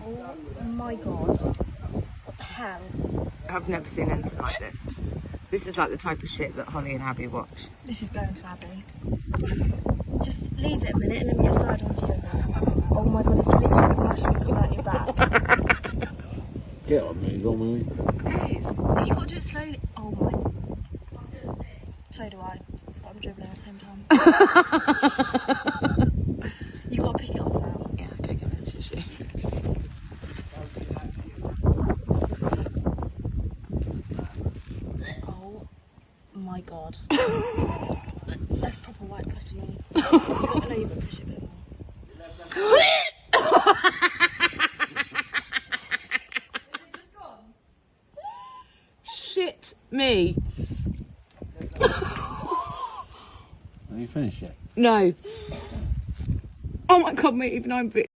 Oh my god. What the hell? I've never seen anything like this. This is like the type of shit that Holly and Abby watch. This is going to Abby. Just leave it a minute and let me get a side on view of it. Oh my god, it's literally commercially coming out your back. Get on me, go on me. Guys. You gotta do it slowly. Oh my. So do I. But I'm dribbling at the same time. You gotta pick it off now. Yeah, okay, give me the tissue. Oh my god. That's proper white pussy. You gotta know you've got to push it a bit more. Shit me. Have you finished yet? No. Oh my god, mate, even I'm a bit